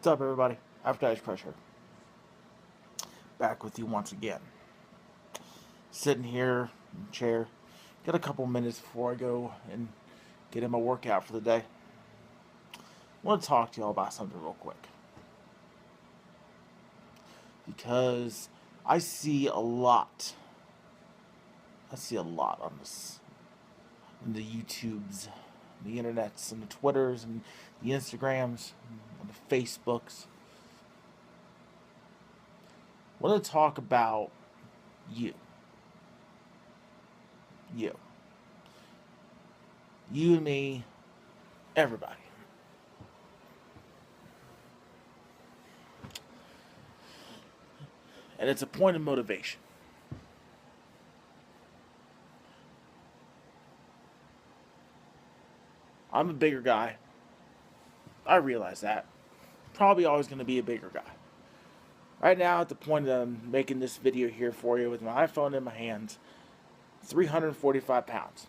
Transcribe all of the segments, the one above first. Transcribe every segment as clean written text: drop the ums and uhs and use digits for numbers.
What's up, everybody? Advertise Crusher. Back with you once again. Sitting here in the chair. Got a couple minutes before I go and get in my workout for the day. I want to talk to y'all about something real quick. Because I see a lot. On this. On the YouTubes, the internets, and the Twitters, and the Instagrams, and the Facebooks. I want to talk about you. You. You and me, everybody. And it's a point of motivation. I'm a bigger guy. I realize that. Probably always going to be a bigger guy. Right now, at the point that I'm making this video here for you with my iPhone in my hands, 345 pounds.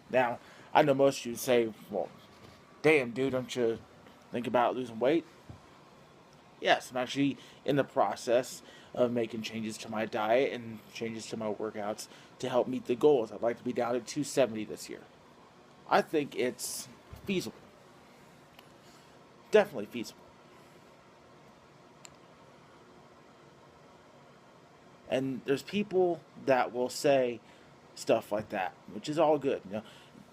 Now, I know most of you say, well, damn, dude, don't you think about losing weight? Yes, I'm actually in the process of making changes to my diet and changes to my workouts to help meet the goals. I'd like to be down to 270 this year. I think it's feasible. Definitely feasible. And there's people that will say stuff like that, which is all good.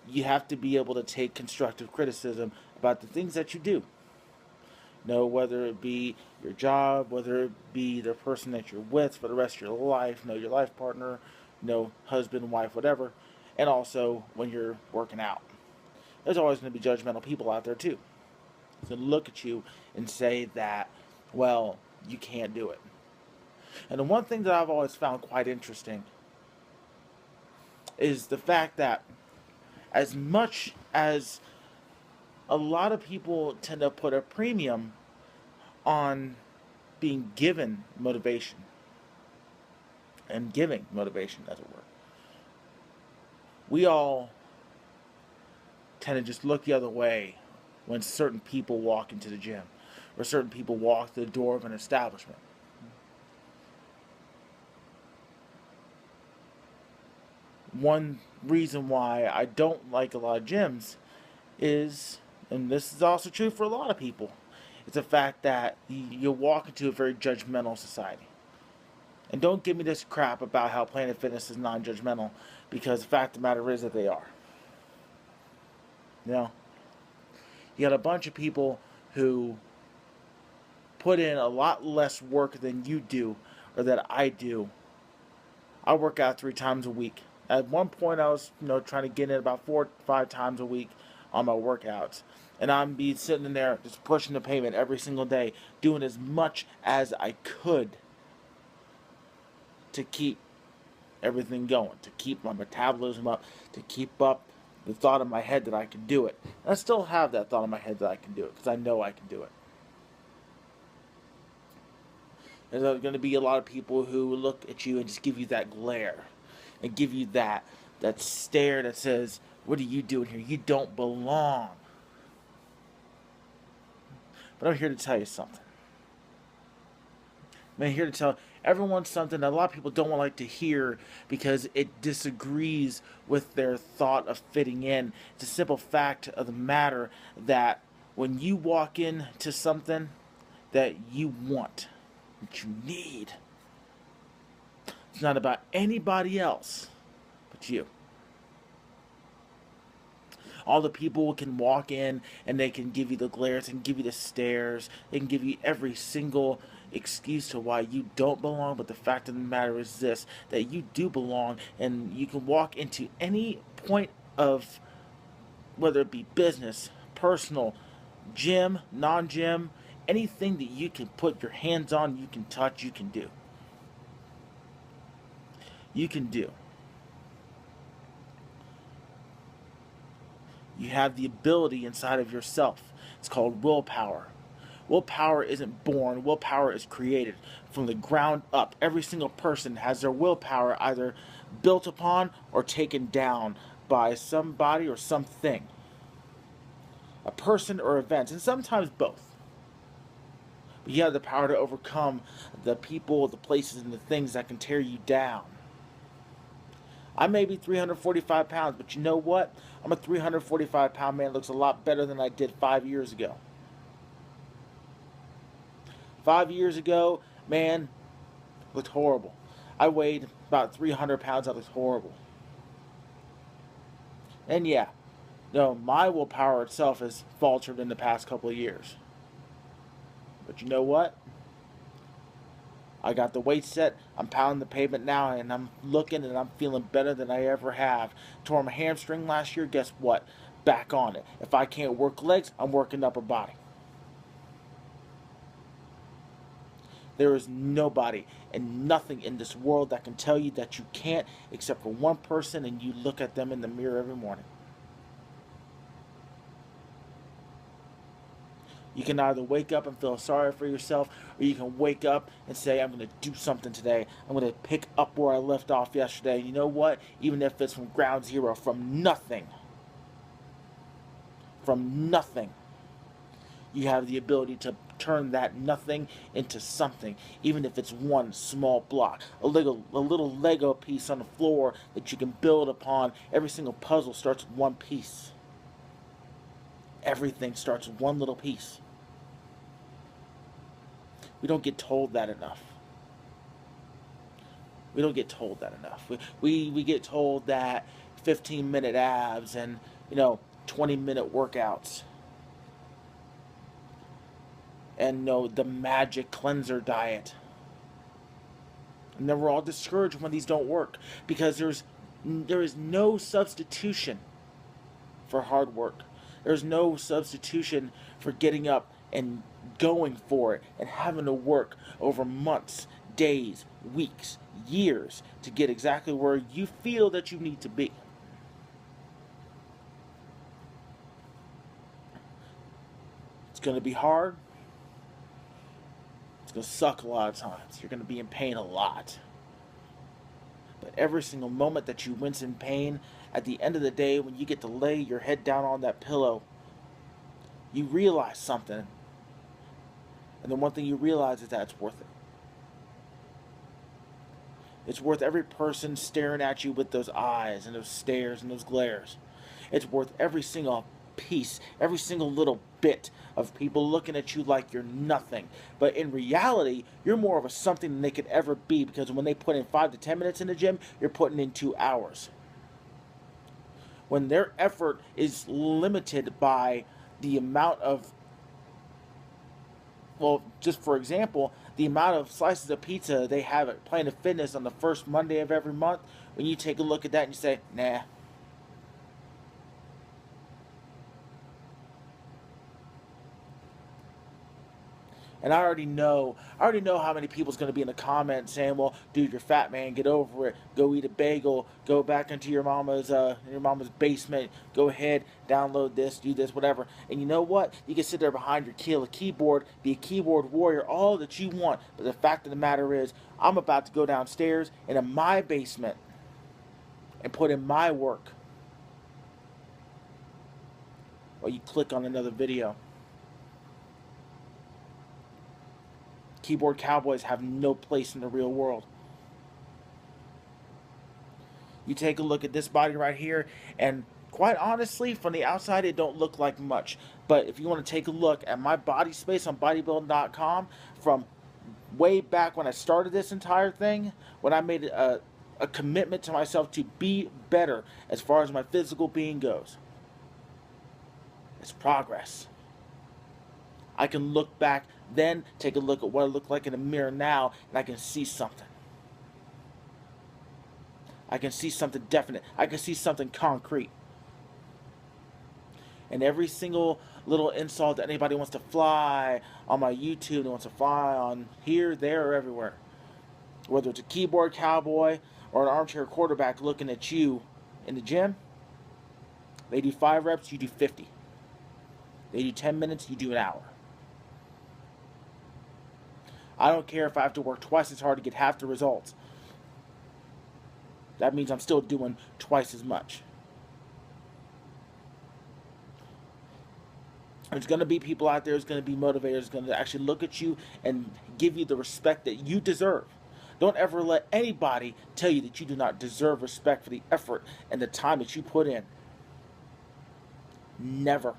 You have to be able to take constructive criticism about the things that you do. Whether it be your job, whether it be the person that you're with for the rest of your life, your life partner, husband, wife, whatever, and also when you're working out. There's always going to be judgmental people out there too. So look at you and say that, well, you can't do it. And the one thing that I've always found quite interesting is the fact that as much as a lot of people tend to put a premium on being given motivation and giving motivation, as it were, we all tend to just look the other way when certain people walk into the gym or certain people walk to the door of an establishment. One reason why I don't like a lot of gyms is, and this is also true for a lot of people, it's the fact that you walk into a very judgmental society. And don't give me this crap about how Planet Fitness is non-judgmental, because the fact of the matter is that they are. You got a bunch of people who put in a lot less work than you do or that I do. I work out 3 times a week. At one point, I was, trying to get in about 4 or 5 times a week on my workouts, and I'm be sitting in there just pushing the pavement every single day, doing as much as I could to keep everything going, to keep my metabolism up, to keep up the thought in my head that I can do it. And I still have that thought in my head that I can do it because I know I can do it. There's going to be a lot of people who look at you and just give you that glare and give you that stare that says, what are you doing here? You don't belong. But I'm here to tell you something. I'm here to tell everyone something that a lot of people don't like to hear because it disagrees with their thought of fitting in. It's a simple fact of the matter that when you walk into something that you want, that you need, it's not about anybody else but you. All the people can walk in and they can give you the glares and give you the stares. They can give you every single excuse to why you don't belong, but the fact of the matter is this, that you do belong, and you can walk into any point of, whether it be business, personal, gym, non-gym, anything that you can put your hands on, you can touch, you can do. You can do. You have the ability inside of yourself. It's called willpower. Willpower isn't born. Willpower is created from the ground up. Every single person has their willpower either built upon or taken down by somebody or something. A person or event, and sometimes both. But you have the power to overcome the people, the places, and the things that can tear you down. I may be 345 pounds, but you know what? I'm a 345-pound man that looks a lot better than I did 5 years ago. 5 years ago, man, looked horrible. I weighed about 300 pounds. I looked horrible. And yeah, no, my willpower itself has faltered in the past couple of years. But you know what? I got the weight set. I'm pounding the pavement now, and I'm looking and I'm feeling better than I ever have. Tore my hamstring last year. Guess what? Back on it. If I can't work legs, I'm working upper body. There is nobody and nothing in this world that can tell you that you can't, except for one person, and you look at them in the mirror every morning. You can either wake up and feel sorry for yourself, or you can wake up and say, I'm going to do something today. I'm going to pick up where I left off yesterday. And you know what? Even if it's from ground zero, from nothing, you have the ability to turn that nothing into something, even if it's one small block, a little Lego piece on the floor that you can build upon. Every single puzzle starts with one piece. Everything starts with one little piece. We don't get told that enough. We don't get told that enough. We get told that 15-minute abs and 20-minute workouts and the magic cleanser diet. And then we're all discouraged when these don't work, because there is no substitution for hard work. There's no substitution for getting up and going for it and having to work over months, days, weeks, years to get exactly where you feel that you need to be. It's going to be hard. It's going to suck a lot of times. You're going to be in pain a lot. But every single moment that you wince in pain, at the end of the day, when you get to lay your head down on that pillow, you realize something. And the one thing you realize is that it's worth it. It's worth every person staring at you with those eyes and those stares and those glares. It's worth every single piece, every single little bit of people looking at you like you're nothing. But in reality, you're more of a something than they could ever be, because when they put in 5 to 10 minutes in the gym, you're putting in 2 hours. When their effort is limited by the amount of, well, just for example, the amount of slices of pizza they have at Planet Fitness on the first Monday of every month, when you take a look at that and you say, nah. And I already know how many people's going to be in the comments saying, well, dude, you're fat, man, get over it. Go eat a bagel. Go back into your mama's basement. Go ahead, download this, do this, whatever. And you know what? You can sit there behind your keyboard, be a keyboard warrior, all that you want. But the fact of the matter is, I'm about to go downstairs into my basement and put in my work while you click on another video. Keyboard cowboys have no place in the real world. You take a look at this body right here, and quite honestly, from the outside, it don't look like much. But if you want to take a look at my body space on bodybuilding.com from way back when I started this entire thing, when I made a commitment to myself to be better as far as my physical being goes, it's progress. I can look back then, take a look at what I look like in the mirror now, and I can see something. I can see something definite. I can see something concrete. And every single little insult that anybody wants to fly on my YouTube, that wants to fly on here, there, or everywhere, whether it's a keyboard cowboy or an armchair quarterback looking at you in the gym, they do 5 reps, you do 50. They do 10 minutes, you do an hour. I don't care if I have to work twice as hard to get half the results. That means I'm still doing twice as much. There's going to be people out there who's going to be motivators, going to actually look at you and give you the respect that you deserve. Don't ever let anybody tell you that you do not deserve respect for the effort and the time that you put in. Never.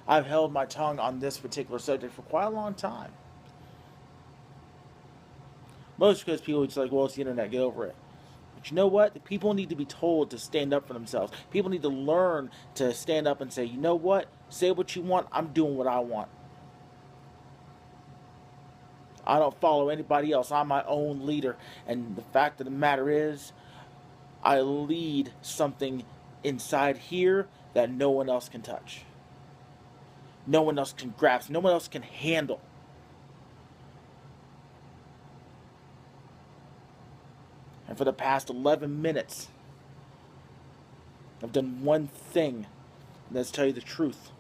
I've held my tongue on this particular subject for quite a long time. Most because people are just like, well, it's the internet, get over it. But you know what? The people need to be told to stand up for themselves. People need to learn to stand up and say, you know what? Say what you want. I'm doing what I want. I don't follow anybody else. I'm my own leader. And the fact of the matter is, I lead something inside here that no one else can touch. No one else can grasp. No one else can handle. And for the past 11 minutes, I've done one thing, and that's tell you the truth.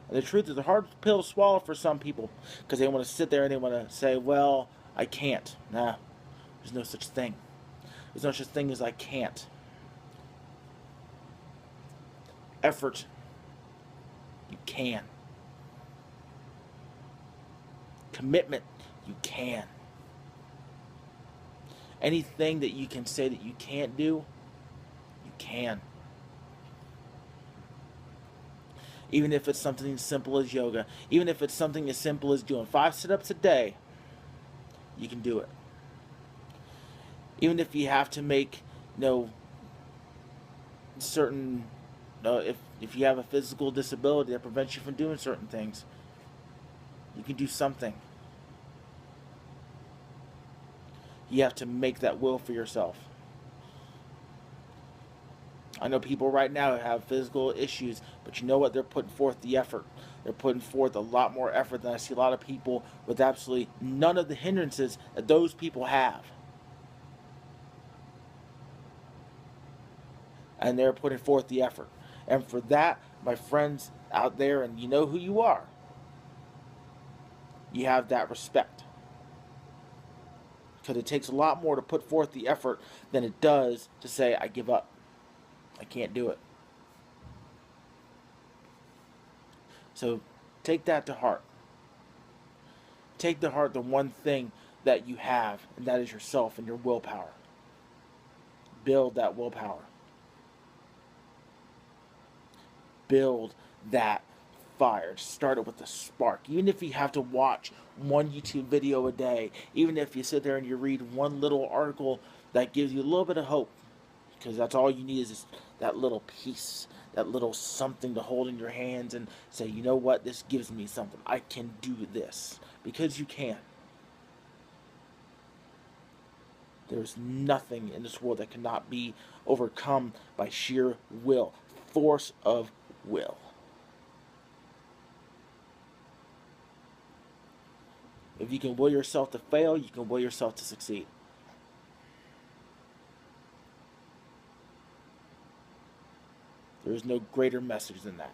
And the truth is a hard pill to swallow for some people because they want to sit there and they want to say, well, I can't. Nah, there's no such thing. There's no such thing as I can't. Effort, you can. Commitment, you can. Anything that you can say that you can't do, you can. Even if it's something as simple as yoga, even if it's something as simple as doing 5 sit-ups a day, you can do it. Even if you have to make, certain, if you have a physical disability that prevents you from doing certain things, you can do something. You have to make that will for yourself. I know people right now have physical issues, but you know what? They're putting forth the effort. They're putting forth a lot more effort than I see a lot of people with absolutely none of the hindrances that those people have. And they're putting forth the effort. And for that, my friends out there, and you know who you are, you have that respect. Because it takes a lot more to put forth the effort than it does to say, I give up. I can't do it. So take that to heart. Take to heart the one thing that you have, and that is yourself and your willpower. Build that willpower. Build that fire. Start it with a spark. Even if you have to watch one YouTube video a day, even if you sit there and you read one little article that gives you a little bit of hope, because that's all you need is that little piece, that little something to hold in your hands and say, you know what, this gives me something. I can do this. Because you can. There's nothing in this world that cannot be overcome by sheer will. Force of will. If you can will yourself to fail, you can will yourself to succeed. There is no greater message than that.